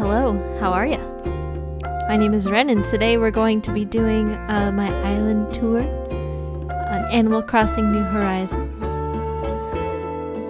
Hello, how are ya? My name is Ren, and today we're going to be doing my island tour on Animal Crossing New Horizons.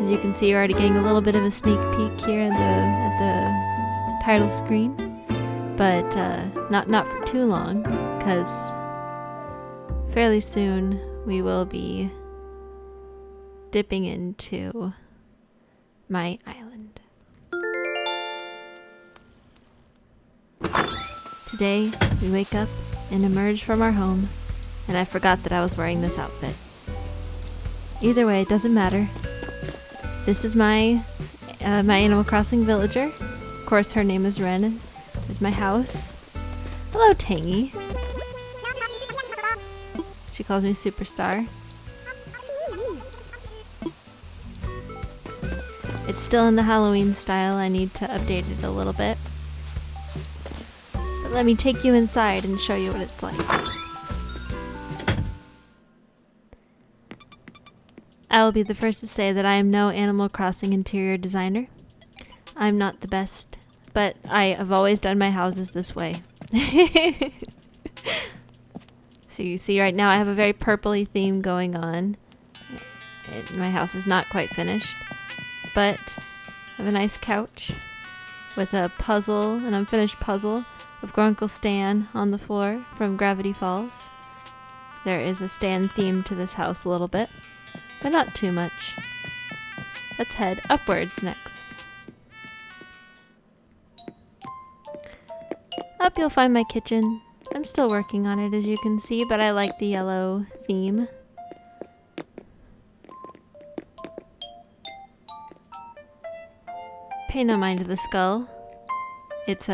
As you can see, you're already getting a little bit of a sneak peek here at the title screen, but not for too long, because fairly soon we will be dipping into my island. Today, we wake up and emerge from our home, and I forgot that I was wearing this outfit. Either way, it doesn't matter. This is my Animal Crossing villager. Of course, her name is Ren. There's my house. Hello, Tangy. She calls me Superstar. It's still in the Halloween style. I need to update it a little bit. But let me take you inside and show you what it's like. I will be the first to say that I am no Animal Crossing interior designer. I'm not the best, but I have always done my houses this way. So you see right now I have a very purpley theme going on. My house is not quite finished, but I have a nice couch with a puzzle, an unfinished puzzle of Grunkle Stan on the floor from Gravity Falls. There is a Stan theme to this house a little bit, but not too much. Let's head upwards next. Up you'll find my kitchen. I'm still working on it, as you can see, but I like the yellow theme. Pay no mind to the skull. It's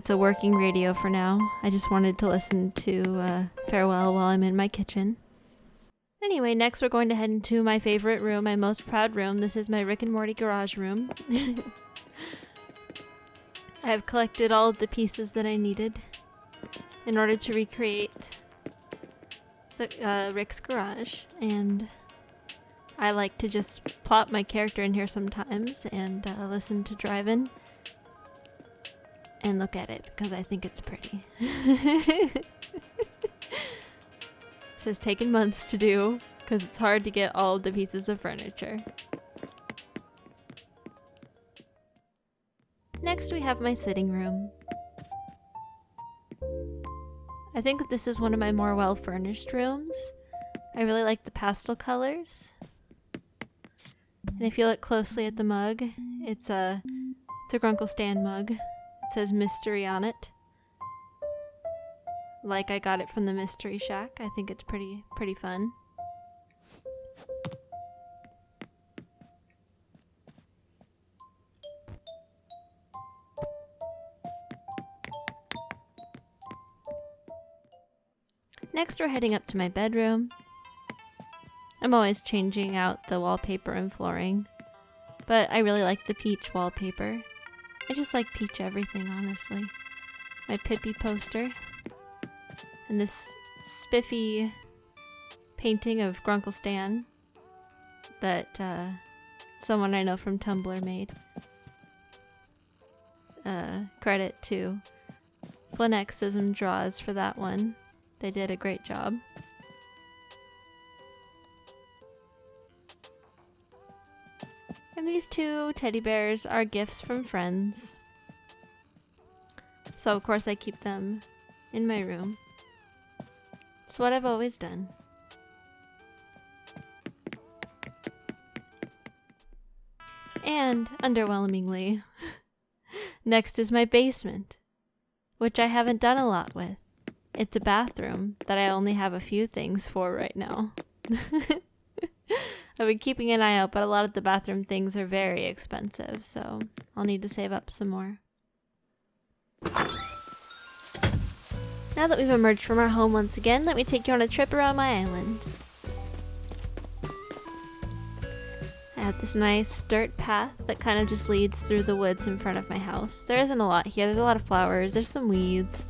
a working radio for now. I just wanted to listen to Farewell while I'm in my kitchen. Anyway, next we're going to head into my favorite room, my most proud room. This is my Rick and Morty garage room. I have collected all of the pieces that I needed in order to recreate the Rick's garage, and I like to just plop my character in here sometimes and listen to Drive-In and look at it because I think it's pretty. This has taken months to do because it's hard to get all of the pieces of furniture. Next we have my sitting room. I think that this is one of my more well-furnished rooms. I really like the pastel colors. And if you look closely at the mug, it's a Grunkle Stan mug. It says mystery on it. Like I got it from the Mystery Shack. I think it's pretty fun. Next we're heading up to my bedroom. I'm always changing out the wallpaper and flooring, but I really like the peach wallpaper. I just like peach everything, honestly. My Pippi poster, and this spiffy painting of Grunkle Stan that someone I know from Tumblr made. Credit to Flinexism Draws for that one. They did a great job. And these two teddy bears are gifts from friends. So of course I keep them in my room. It's what I've always done. And, underwhelmingly, next is my basement, which I haven't done a lot with. It's a bathroom that I only have a few things for right now. I've been keeping an eye out, but a lot of the bathroom things are very expensive, so I'll need to save up some more. Now that we've emerged from our home once again, let me take you on a trip around my island. I have this nice dirt path that kind of just leads through the woods in front of my house. There isn't a lot here. There's a lot of flowers. There's some weeds.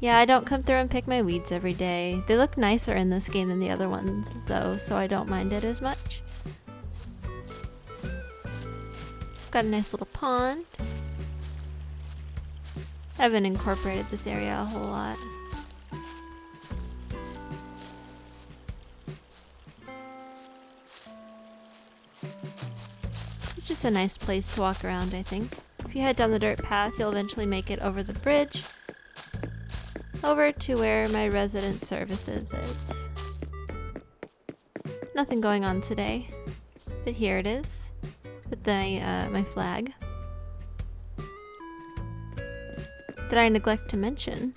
Yeah, I don't come through and pick my weeds every day. They look nicer in this game than the other ones, though, so I don't mind it as much. Got a nice little pond. I haven't incorporated this area a whole lot. It's just a nice place to walk around, I think. If you head down the dirt path, you'll eventually make it over the bridge, over to where my resident services is. Nothing going on today, but here it is, with my flag. Did I neglect to mention?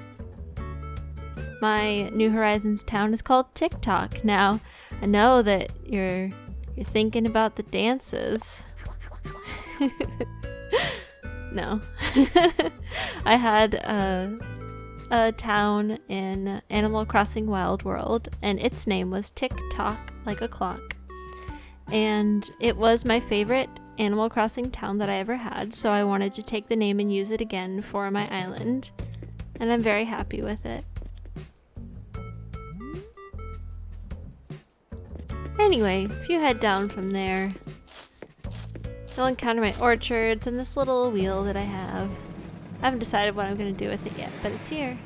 My New Horizons town is called TikTok. Now, I know that you're thinking about the dances. No. I had a town in Animal Crossing Wild World, and its name was Tick-Tock Like a Clock. And it was my favorite Animal Crossing town that I ever had, so I wanted to take the name and use it again for my island. And I'm very happy with it. Anyway, if you head down from there, you'll encounter my orchards and this little wheel that I have. I haven't decided what I'm going to do with it yet, but it's here.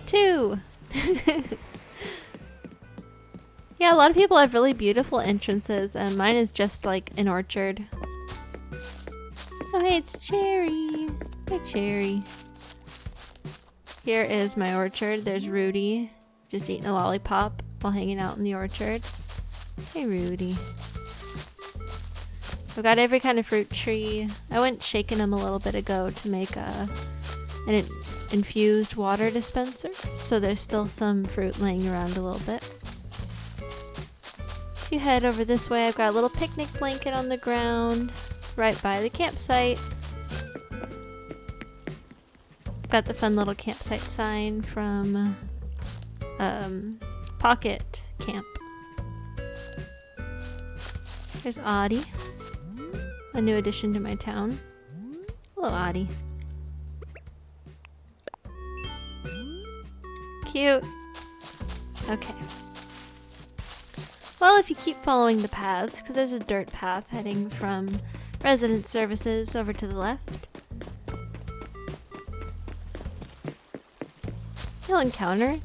2! Yeah, a lot of people have really beautiful entrances, and mine is just like an orchard. Oh, hey, it's Cherry. Hi, Cherry. Here is my orchard. There's Rudy, just eating a lollipop while hanging out in the orchard. Hey, Rudy. I've got every kind of fruit tree. I went shaking them a little bit ago to make an infused water dispenser, so there's still some fruit laying around a little bit. If you head over this way, I've got a little picnic blanket on the ground right by the campsite. I've got the fun little campsite sign from Pocket Camp. There's Audie, a new addition to my town. Hello, Audie. Cute. Okay. Well, if you keep following the paths, because there's a dirt path heading from resident services over to the left, you'll encounter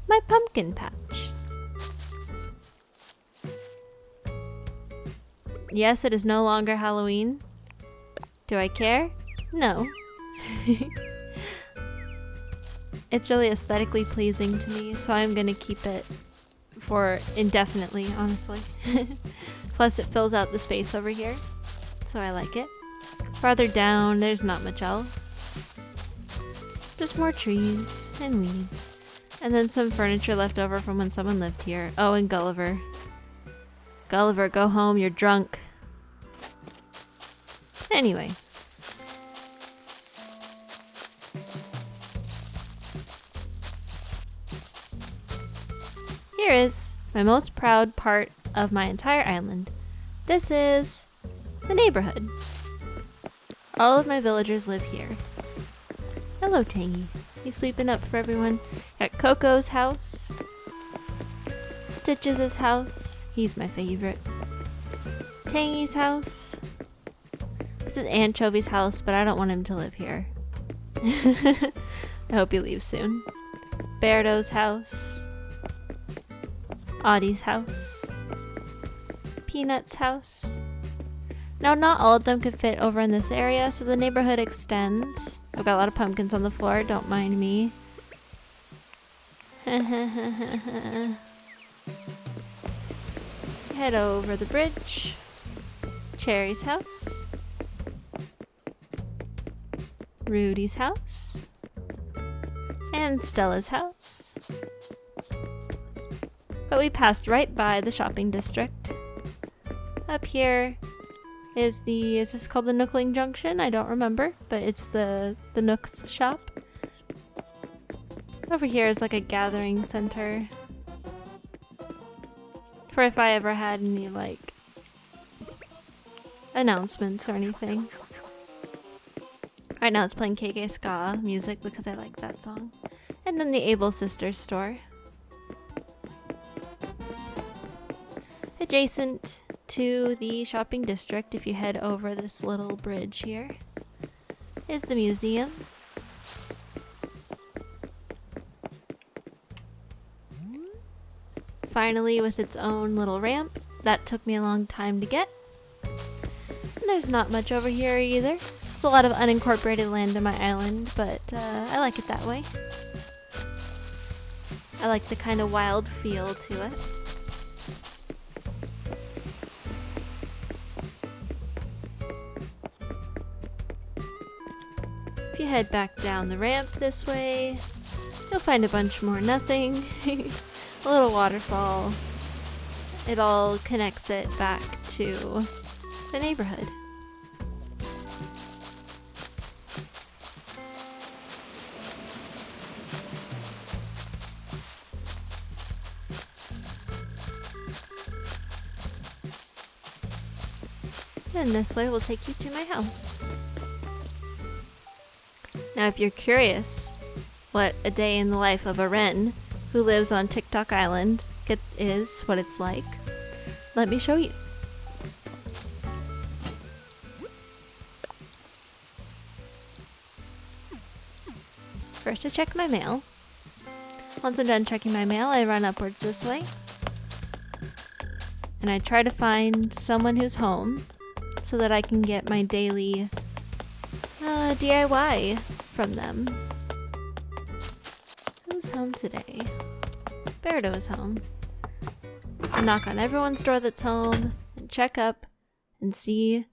my pumpkin patch. Yes, it is no longer Halloween. Do I care? No. It's really aesthetically pleasing to me, so I'm gonna keep it for indefinitely, honestly. Plus it fills out the space over here, so I like it. Farther down, there's not much else. Just more trees and weeds. And then some furniture left over from when someone lived here. Oh, and Gulliver. Gulliver, go home, you're drunk. Anyway. Here is my most proud part of my entire island. This is the neighborhood. All of my villagers live here. Hello, Tangy. He's sweeping up for everyone. At Coco's house. Stitches' house. He's my favorite. Tangy's house. This is Anchovy's house, but I don't want him to live here. I hope he leaves soon. Berto's house. Audie's house. Peanut's house. Now, not all of them could fit over in this area, so the neighborhood extends. I've got a lot of pumpkins on the floor, don't mind me. Head over the bridge. Cherry's house. Rudy's house. And Stella's house. But we passed right by the shopping district. Up here is this called the Nookling Junction? I don't remember, but it's the Nooks shop. Over here is like a gathering center for if I ever had any like announcements or anything. Right now it's playing KK Ska music because I like that song. And then the Able Sisters store. Adjacent to the shopping district, if you head over this little bridge here, is the museum. finally with its own little ramp. That took me a long time to get. And there's not much over here either. There's a lot of unincorporated land on my island, but I like it that way. I like the kind of wild feel to it. If you head back down the ramp this way, you'll find a bunch more nothing. A little waterfall. It all connects it back to the neighborhood. And this way will take you to my house. Now if you're curious what a day in the life of a wren who lives on TikTok Island is, what it's like, let me show you. First I check my mail. Once I'm done checking my mail, I run upwards this way. And I try to find someone who's home so that I can get my daily DIY from them. Who's home today? Berto is home. I knock on everyone's door that's home and check up and see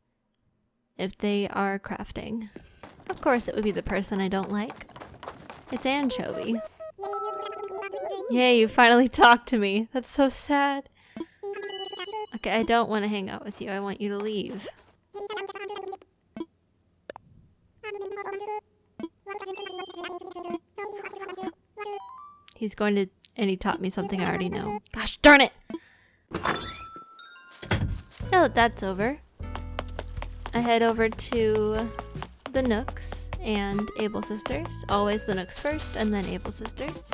if they are crafting. Of course it would be the person I don't like. It's Anchovy. Yay, you finally talked to me. That's so sad. Okay, I don't want to hang out with you. I want you to leave. He's going to, and he taught me something I already know. Gosh darn it! Now that that's over, I head over to the Nooks and Able Sisters. Always the Nooks first and then Able Sisters.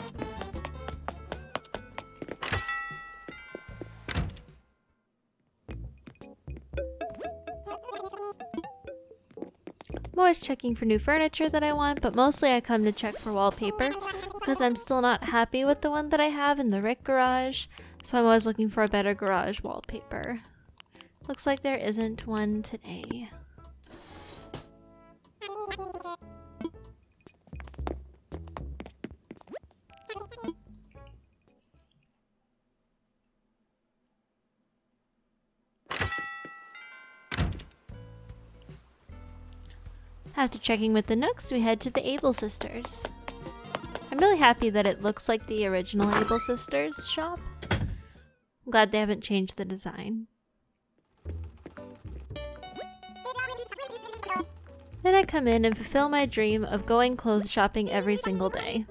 I'm always checking for new furniture that I want, but mostly I come to check for wallpaper because I'm still not happy with the one that I have in the Rick garage, so I'm always looking for a better garage wallpaper. Looks like there isn't one today. After checking with the Nooks, we head to the Able Sisters. I'm really happy that it looks like the original Able Sisters shop. I'm glad they haven't changed the design. Then I come in and fulfill my dream of going clothes shopping every single day.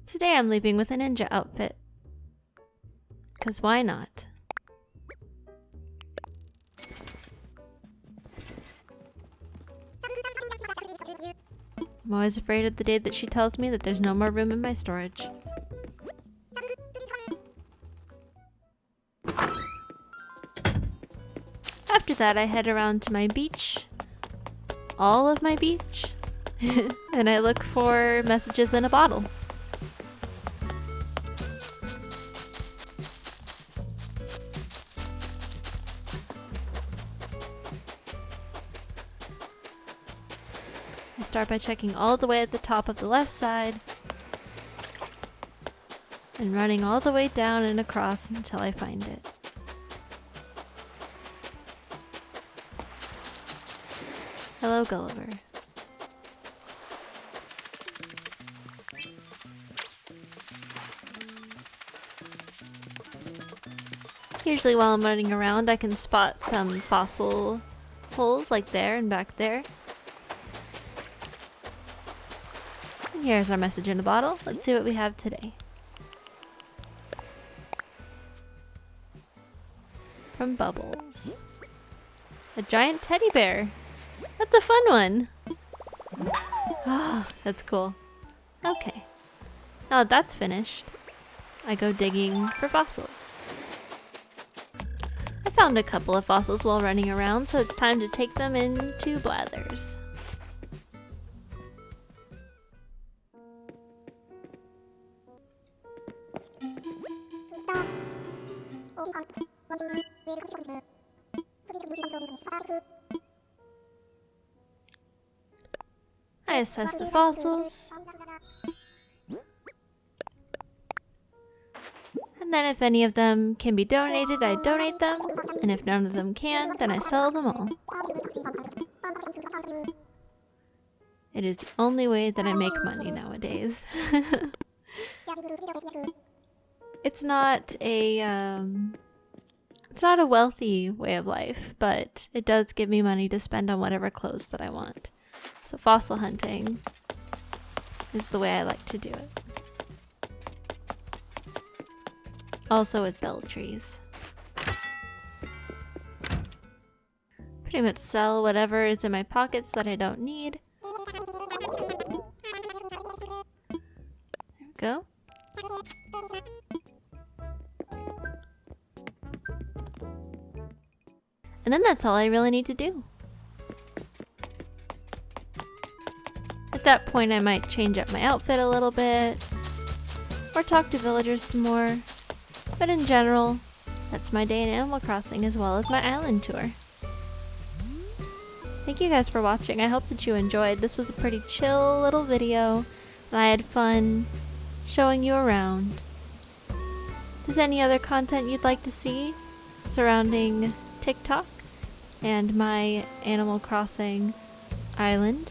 Today I'm leaving with a ninja outfit. 'Cause why not? I'm always afraid of the day that she tells me that there's no more room in my storage. After that, I head around to my beach, all of my beach, and I look for messages in a bottle. I start by checking all the way at the top of the left side and running all the way down and across until I find it. Hello, Gulliver. Usually while I'm running around, I can spot some fossil holes like there and back there. And here's our message in a bottle. Let's see what we have today. From Bubbles. A giant teddy bear. That's a fun one. Oh, that's cool. Okay. Now that that's finished, I go digging for fossils. I found a couple of fossils while running around, so it's time to take them into blathers. I assess the fossils. And then if any of them can be donated, I donate them. And if none of them can, then I sell them all. It is the only way that I make money nowadays. It's not a wealthy way of life, but it does give me money to spend on whatever clothes that I want. So fossil hunting is the way I like to do it. Also with bell trees. Pretty much sell whatever is in my pockets that I don't need. There we go. And then that's all I really need to do. At that point I might change up my outfit a little bit, or talk to villagers some more, but in general, that's my day in Animal Crossing as well as my island tour. Thank you guys for watching. I hope that you enjoyed. This was a pretty chill little video, and I had fun showing you around. If there's any other content you'd like to see surrounding TikTok and my Animal Crossing island,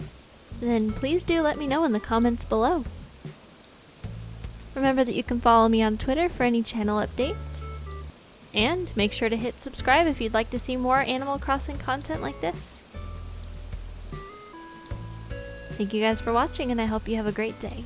then please do let me know in the comments below. Remember that you can follow me on Twitter for any channel updates, and make sure to hit subscribe if you'd like to see more Animal Crossing content like this. Thank you guys for watching, and I hope you have a great day.